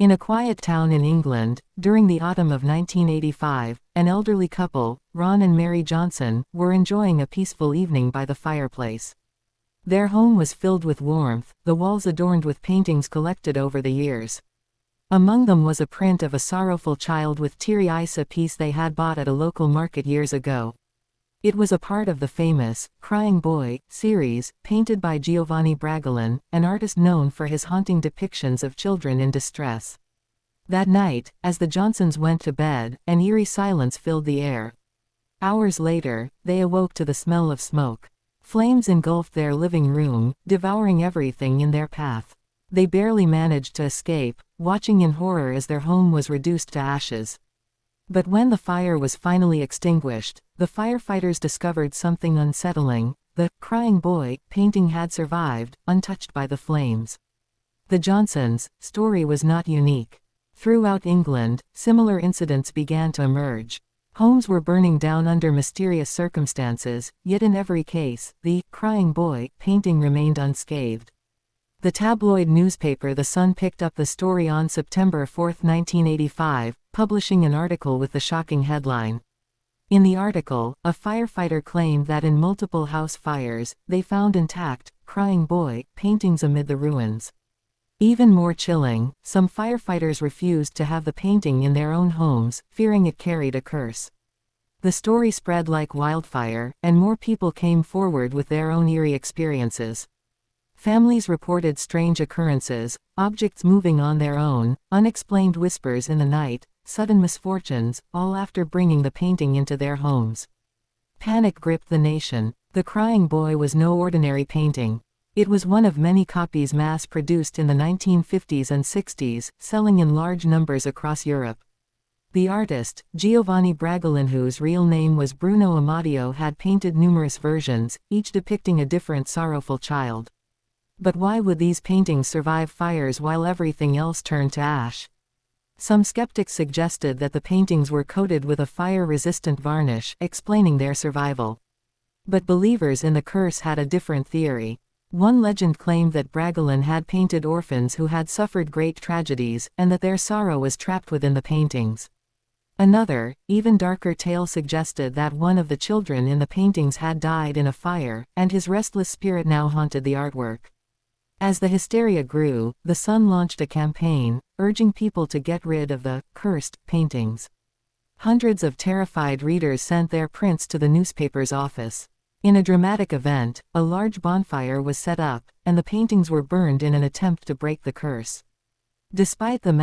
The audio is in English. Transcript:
In a quiet town in England, during the autumn of 1985, an elderly couple, Ron and Mary Johnson, were enjoying a peaceful evening by the fireplace. Their home was filled with warmth, the walls adorned with paintings collected over the years. Among them was a print of a sorrowful child with teary eyes, a piece they had bought at a local market years ago. It was a part of the famous Crying Boy series, painted by Giovanni Bragolin, an artist known for his haunting depictions of children in distress. That night, as the Johnsons went to bed, an eerie silence filled the air. Hours later, they awoke to the smell of smoke. Flames engulfed their living room, devouring everything in their path. They barely managed to escape, watching in horror as their home was reduced to ashes. But when the fire was finally extinguished, the firefighters discovered something unsettling. The Crying Boy painting had survived, untouched by the flames. The Johnsons' story was not unique. Throughout England, similar incidents began to emerge. Homes were burning down under mysterious circumstances, yet in every case, the Crying Boy painting remained unscathed. The tabloid newspaper The Sun picked up the story on September 4, 1985, publishing an article with the shocking headline. In the article, a firefighter claimed that in multiple house fires, they found intact, Crying Boy paintings amid the ruins. Even more chilling, some firefighters refused to have the painting in their own homes, fearing it carried a curse. The story spread like wildfire, and more people came forward with their own eerie experiences. Families reported strange occurrences, objects moving on their own, unexplained whispers in the night, sudden misfortunes, all after bringing the painting into their homes. Panic gripped the nation. The Crying Boy was no ordinary painting. It was one of many copies mass-produced in the 1950s and 60s, selling in large numbers across Europe. The artist, Giovanni Bragolin, whose real name was Bruno Amadio, had painted numerous versions, each depicting a different sorrowful child. But why would these paintings survive fires while everything else turned to ash? Some skeptics suggested that the paintings were coated with a fire-resistant varnish, explaining their survival. But believers in the curse had a different theory. One legend claimed that Bragolin had painted orphans who had suffered great tragedies, and that their sorrow was trapped within the paintings. Another, even darker tale suggested that one of the children in the paintings had died in a fire, and his restless spirit now haunted the artwork. As the hysteria grew, The Sun launched a campaign, urging people to get rid of the cursed paintings. Hundreds of terrified readers sent their prints to the newspaper's office. In a dramatic event, a large bonfire was set up, and the paintings were burned in an attempt to break the curse. Despite the